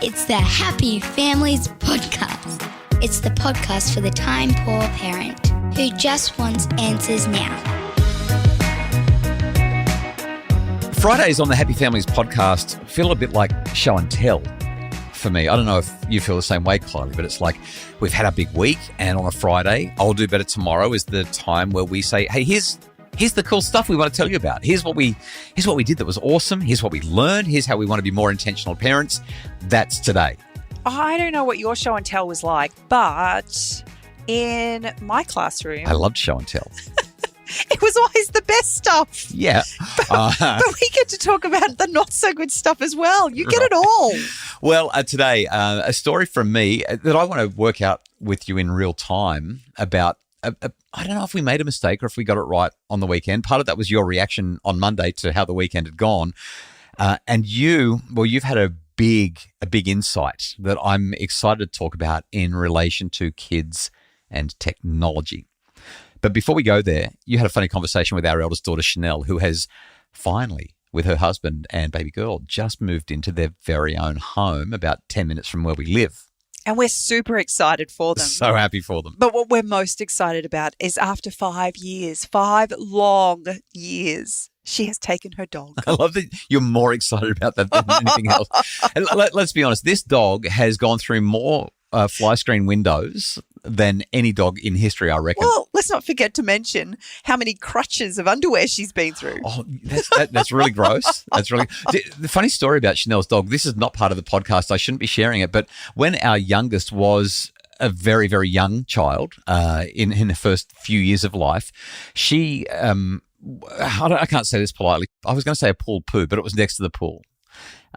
It's the Happy Families Podcast. It's the podcast for the time-poor parent who just wants answers now. Fridays on the Happy Families Podcast feel a bit like show and tell for me. I don't know if you feel the same way, Kylie, but it's like we've had a big week, and on a Friday, I'll Do Better Tomorrow is the time where we say, hey, here's the cool stuff we want to tell you about. Here's what we did that was awesome. Here's what we learned. Here's how we want to be more intentional parents. That's today. I don't know what your show and tell was like, but in my classroom, I loved show and tell. it was always the best stuff. Yeah. But we get to talk about the not so good stuff as well. You get it all. Well, today, a story from me that I want to work out with you in real time about, I don't know if we made a mistake or if we got it right on the weekend. Part of that was your reaction on Monday to how the weekend had gone. And you've had a big insight that I'm excited to talk about in relation to kids and technology. But before we go there, you had a funny conversation with our eldest daughter, Chanel, who has finally, with her husband and baby girl, just moved into their very own home about 10 minutes from where we live. And we're super excited for them. So happy for them. But what we're most excited about is after 5 long years, she has taken her dog. I love that you're more excited about that than anything else. And let's be honest, this dog has gone through more fly screen windows than any dog in history, I reckon. Well, let's not forget to mention how many crutches of underwear she's been through. Oh, that's really gross. That's really the funny story about Chanel's dog. This is not part of the podcast. I shouldn't be sharing it. But when our youngest was a very, very young child in the first few years of life, she I can't say this politely. I was going to say a pool poo, but it was next to the pool.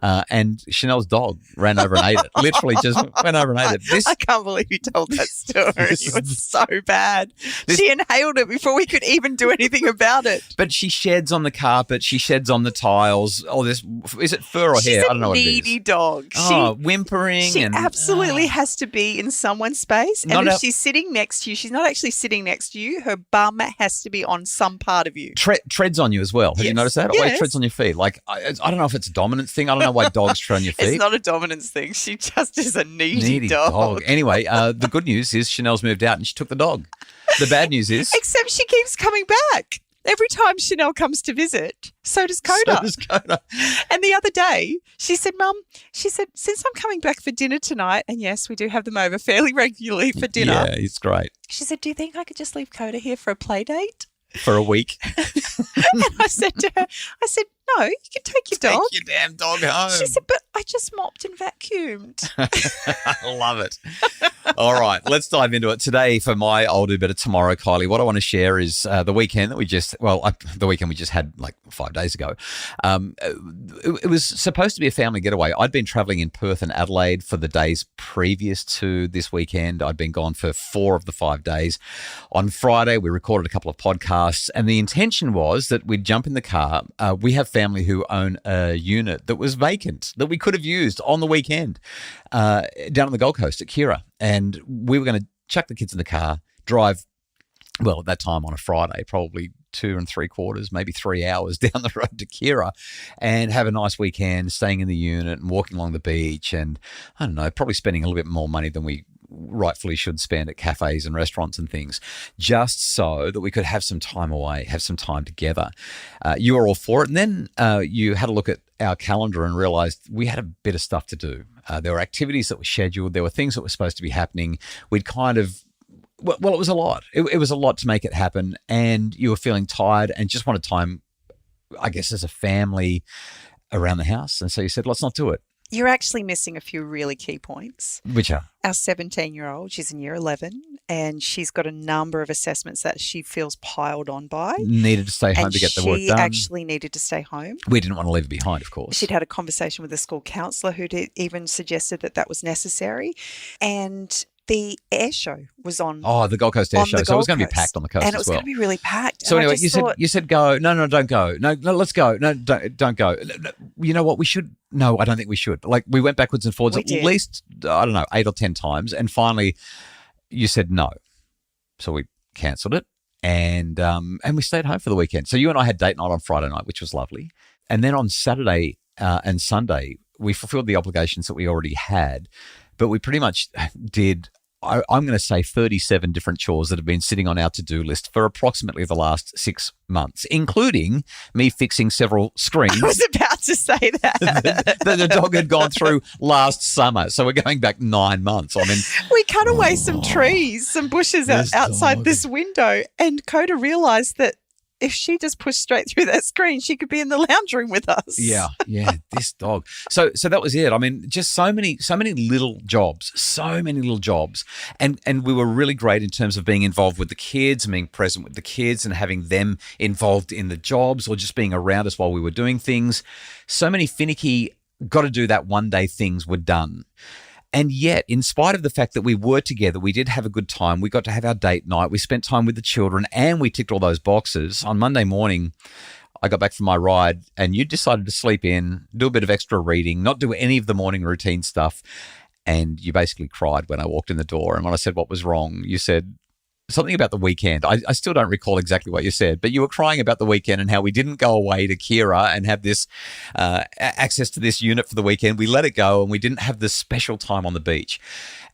And Chanel's dog ran over and ate it. Literally just went over and ate it. I can't believe you told that story. It was so bad. She inhaled it before we could even do anything about it. But she sheds on the carpet. She sheds on the tiles. Oh, is it fur or hair? I don't know what it is. She's a needy dog. Whimpering. She absolutely has to be in someone's space. And if she's sitting next to you, she's not actually sitting next to you. Her bum has to be on some part of you. Treads on you as well. Have you noticed that? Always treads on your feet. Like, I don't know if it's a dominance thing. I don't know why dogs tread on your feet. It's not a dominance thing. She just is a needy dog. Anyway, the good news is Chanel's moved out and she took the dog. The bad news is... Except she keeps coming back. Every time Chanel comes to visit, so does Coda. And the other day, she said, Mum, since I'm coming back for dinner tonight, and yes, we do have them over fairly regularly for dinner. Yeah, it's great. She said, do you think I could just leave Coda here for a play date? For a week. And I said to her, no, you can take your dog. Take your damn dog home. She said, but I just mopped and vacuumed. I love it. All right, let's dive into it. Today for my I'll Do Better Tomorrow, Kylie, what I want to share is the weekend that the weekend we just had like 5 days ago. It was supposed to be a family getaway. I'd been traveling in Perth and Adelaide for the days previous to this weekend. I'd been gone for 4 of the 5 days. On Friday, we recorded a couple of podcasts, and the intention was that we'd jump in the car. We have family who own a unit that was vacant that we could have used on the weekend down on the Gold Coast at Kira. And we were going to chuck the kids in the car, drive, well, at that time on a Friday, probably 2 3/4, maybe 3 hours down the road to Kira and have a nice weekend staying in the unit and walking along the beach and, I don't know, probably spending a little bit more money than we rightfully should spend at cafes and restaurants and things, just so that we could have some time away, have some time together. You were all for it. And then you had a look at our calendar and realized we had a bit of stuff to do. There were activities that were scheduled. There were things that were supposed to be happening. We'd kind of, well, it was a lot. It was a lot to make it happen. And you were feeling tired and just wanted time, I guess, as a family around the house. And so you said, let's not do it. You're actually missing a few really key points. Which are? Our 17-year-old, she's in year 11, and she's got a number of assessments that she feels piled on by. Needed to stay home to get the work done. She actually needed to stay home. We didn't want to leave her behind, of course. She'd had a conversation with the school counsellor who'd even suggested that was necessary. And the air show was on. Oh, the Gold Coast air show. So it was going to be packed on the coast as well. And it was going to be really packed. So anyway, you said go. No, don't go. No, let's go. No, don't go. You know what? We should. No, I don't think we should. Like, we went backwards and forwards at least, I don't know, 8 or 10 times. And finally you said no. So we cancelled it and we stayed home for the weekend. So you and I had date night on Friday night, which was lovely. And then on Saturday and Sunday, we fulfilled the obligations that we already had, but we pretty much did, I'm going to say 37 different chores that have been sitting on our to-do list for approximately the last 6 months, including me fixing several screens. I was about to say that. that the dog had gone through last summer. So we're going back 9 months. I mean, we cut away some trees, some bushes outside this window, and Coda realised that if she just pushed straight through that screen, she could be in the lounge room with us. Yeah, this dog. So that was it. I mean, just so many little jobs, and we were really great in terms of being involved with the kids and being present with the kids and having them involved in the jobs or just being around us while we were doing things. So many finicky, got to do that one day things were done. And yet, in spite of the fact that we were together, we did have a good time. We got to have our date night. We spent time with the children and we ticked all those boxes. On Monday morning, I got back from my ride and you decided to sleep in, do a bit of extra reading, not do any of the morning routine stuff. And you basically cried when I walked in the door. And when I said what was wrong, you said something about the weekend. I still don't recall exactly what you said, but you were crying about the weekend and how we didn't go away to Kira and have this access to this unit for the weekend. We let it go and we didn't have this special time on the beach.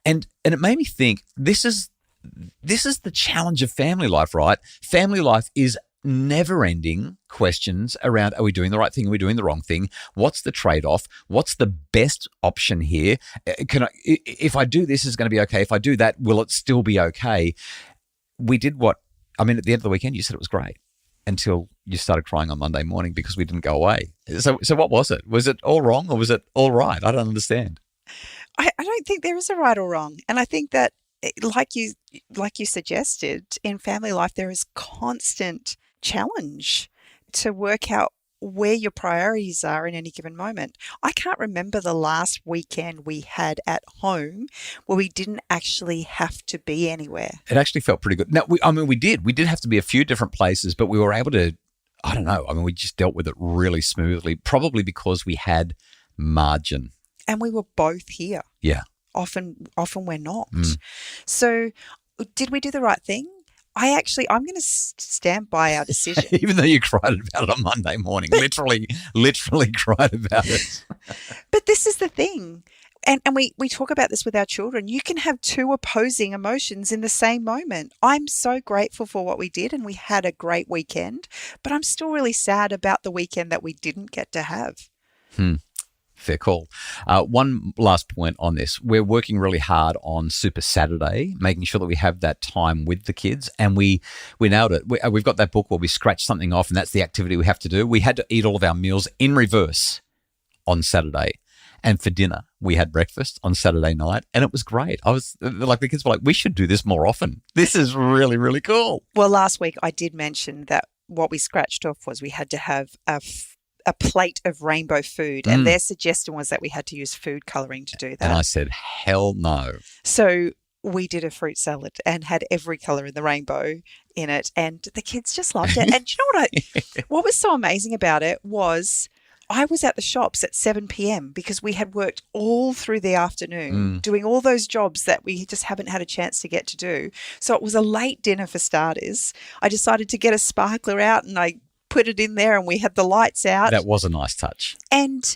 And it made me think, this is the challenge of family life, right? Family life is never-ending questions around, are we doing the right thing? Are we doing the wrong thing? What's the trade-off? What's the best option here? If I do this, is it going to be okay? If I do that, will it still be okay? We did at the end of the weekend, you said it was great until you started crying on Monday morning because we didn't go away. So what was it? Was it all wrong or was it all right? I don't understand. I don't think there is a right or wrong. And I think that, like you suggested, in family life, there is constant challenge to work out where your priorities are in any given moment. I can't remember the last weekend we had at home where we didn't actually have to be anywhere. It actually felt pretty good. Now, we did. We did have to be a few different places, but we were able to, I don't know, we just dealt with it really smoothly, probably because we had margin. And we were both here. Yeah. Often we're not. So did we do the right thing? I'm going to stand by our decision. Even though you cried about it on Monday morning, literally cried about it. But this is the thing. And we talk about this with our children. You can have two opposing emotions in the same moment. I'm so grateful for what we did and we had a great weekend, but I'm still really sad about the weekend that we didn't get to have. Fair call. One last point on this. We're working really hard on Super Saturday, making sure that we have that time with the kids, and we nailed it. We've got that book where we scratch something off, and that's the activity we have to do. We had to eat all of our meals in reverse on Saturday. And for dinner, we had breakfast on Saturday night, and it was great. The kids were like, we should do this more often. This is really, really cool. Well, last week I did mention that what we scratched off was we had to have a plate of rainbow food, and their suggestion was that we had to use food colouring to do that. And I said, hell no. So we did a fruit salad and had every colour in the rainbow in it, and the kids just loved it. And do you know what was so amazing about it was I was at the shops at 7 p.m. because we had worked all through the afternoon doing all those jobs that we just haven't had a chance to get to do. So it was a late dinner for starters. I decided to get a sparkler out and I put it in there and we had the lights out. That was a nice touch. And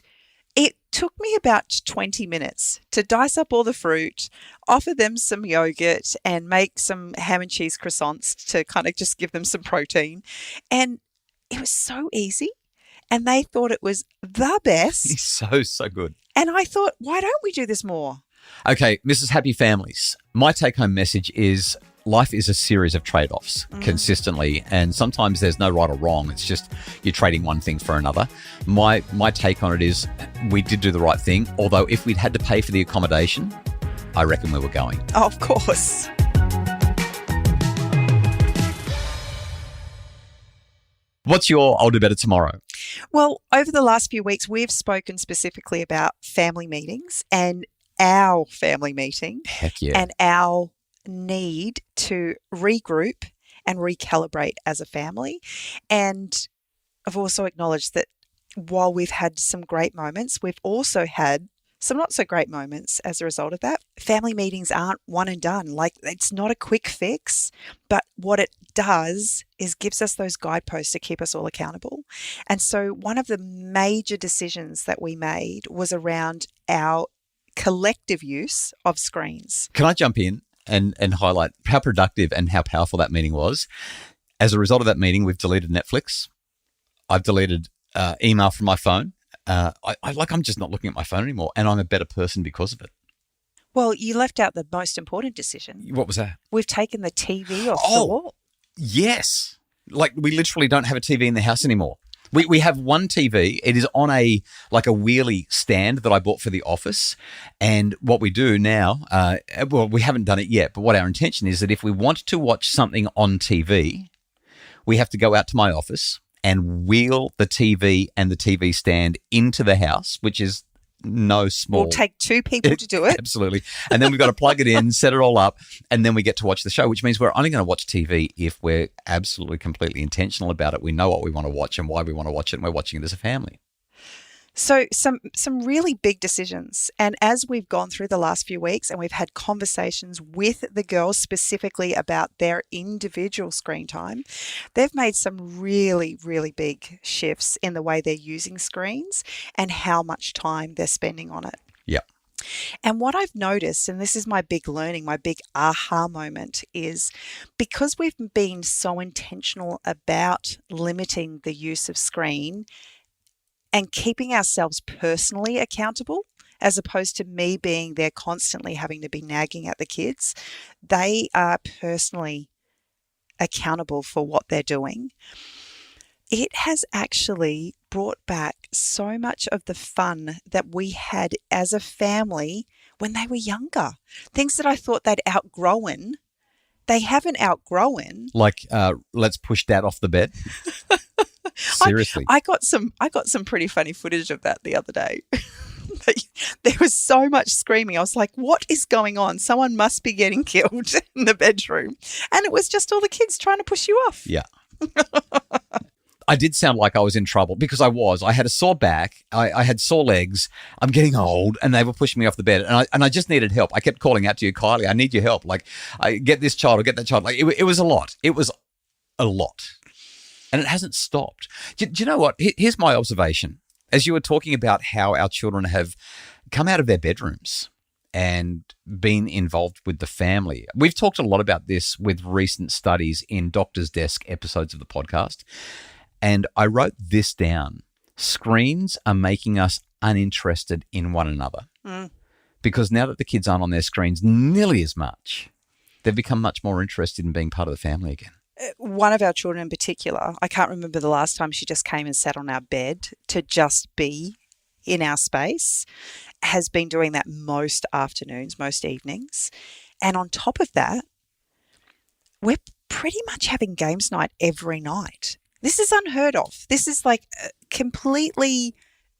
it took me about 20 minutes to dice up all the fruit, offer them some yogurt and make some ham and cheese croissants to kind of just give them some protein. And it was so easy. And they thought it was the best. So good. And I thought, why don't we do this more? Okay, Mrs. Happy Families, my take-home message is life is a series of trade-offs consistently, and sometimes there's no right or wrong. It's just you're trading one thing for another. My take on it is we did do the right thing, although if we'd had to pay for the accommodation, I reckon we were going. Oh, of course. What's your I'll do better tomorrow? Well, over the last few weeks, we've spoken specifically about family meetings and our family meeting. Heck yeah. And our need to regroup and recalibrate as a family. And I've also acknowledged that while we've had some great moments, we've also had some not so great moments as a result of that. Family meetings aren't one and done. Like, it's not a quick fix, but what it does is gives us those guideposts to keep us all accountable. And so one of the major decisions that we made was around our collective use of screens. Can I jump in and highlight how productive and how powerful that meeting was? As a result of that meeting, we've deleted Netflix. I've deleted email from my phone. I'm just not looking at my phone anymore, and I'm a better person because of it. Well, you left out the most important decision. What was that? We've taken the TV off the wall. Yes. Like, we literally don't have a TV in the house anymore. We have one TV. It is on a wheelie stand that I bought for the office. And what we do now, we haven't done it yet, but what our intention is that if we want to watch something on TV, we have to go out to my office and wheel the TV and the TV stand into the house, which is no small. We'll take two people to do it. Absolutely. And then we've got to plug it in, set it all up, and then we get to watch the show, which means we're only going to watch TV if we're absolutely completely intentional about it. We know what we want to watch and why we want to watch it, and we're watching it as a family. So some really big decisions. And as we've gone through the last few weeks and we've had conversations with the girls specifically about their individual screen time, they've made some really, really big shifts in the way they're using screens and how much time they're spending on it. Yeah. And what I've noticed, and this is my big learning, my big aha moment, is because we've been so intentional about limiting the use of screen and keeping ourselves personally accountable, as opposed to me being there constantly having to be nagging at the kids, they are personally accountable for what they're doing. It has actually brought back so much of the fun that we had as a family when they were younger. Things that I thought they'd outgrown, they haven't outgrown. Like, let's push Dad off the bed. Seriously. I got some pretty funny footage of that the other day. There was so much screaming. I was like, what is going on? Someone must be getting killed in the bedroom. And it was just all the kids trying to push you off. Yeah. I did sound like I was in trouble because I was. I had a sore back. I had sore legs. I'm getting old, and they were pushing me off the bed. And I just needed help. I kept calling out to you, Kylie, I need your help. Like, I get this child or get that child. Like, it was a lot. It was a lot. And it hasn't stopped. Do you know what? Here's my observation. As you were talking about how our children have come out of their bedrooms and been involved with the family. We've talked a lot about this with recent studies in Doctor's Desk episodes of the podcast. And I wrote this down. Screens are making us uninterested in one another. Because now that the kids aren't on their screens nearly as much, they've become much more interested in being part of the family again. One of our children in particular, I can't remember the last time she just came and sat on our bed to just be in our space, has been doing that most afternoons, most evenings. And on top of that, we're pretty much having games night every night. This is unheard of. This is like completely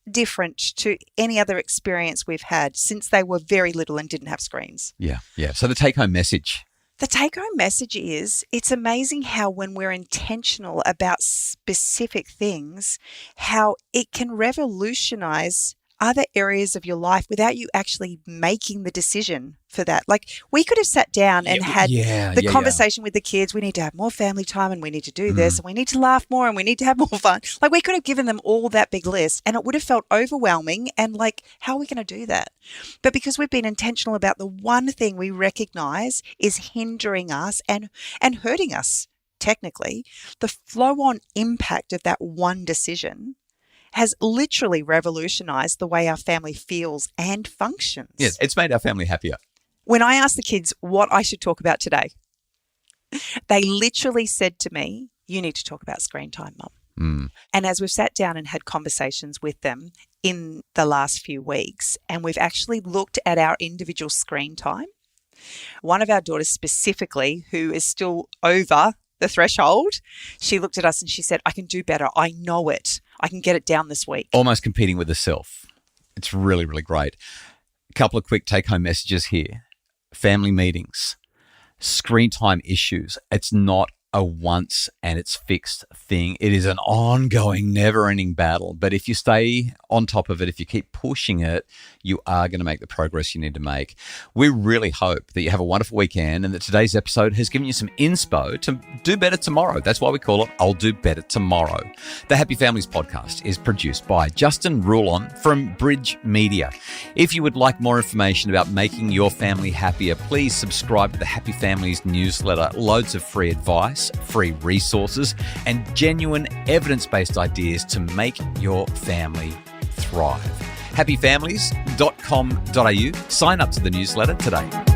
different to any other experience we've had since they were very little and didn't have screens. Yeah. So the take-home message. The take-home message is it's amazing how when we're intentional about specific things, how it can revolutionize other areas of your life without you actually making the decision for that. Like, we could have sat down and had the conversation with the kids. We need to have more family time and we need to do this and we need to laugh more and we need to have more fun. Like, we could have given them all that big list and it would have felt overwhelming and like, how are we going to do that? But because we've been intentional about the one thing we recognize is hindering us and hurting us, technically, the flow-on impact of that one decision has literally revolutionized the way our family feels and functions. Yes, it's made our family happier. When I asked the kids what I should talk about today, they literally said to me, you need to talk about screen time, Mum. And as we've sat down and had conversations with them in the last few weeks, and we've actually looked at our individual screen time, one of our daughters specifically, who is still over the threshold, she looked at us and she said, I can do better. I know it. I can get it down this week. Almost competing with herself. It's really, really great. A couple of quick take-home messages here. Family meetings, screen time issues. It's not a once and it's fixed thing. It is an ongoing, never-ending battle. But if you stay on top of it, if you keep pushing it, you are going to make the progress you need to make. We really hope that you have a wonderful weekend and that today's episode has given you some inspo to do better tomorrow. That's why we call it I'll Do Better Tomorrow. The Happy Families podcast is produced by Justin Rulon from Bridge Media. If you would like more information about making your family happier, please subscribe to the Happy Families newsletter. Loads of free advice, free resources, and genuine evidence-based ideas to make your family thrive. happyfamilies.com.au. Sign up to the newsletter today.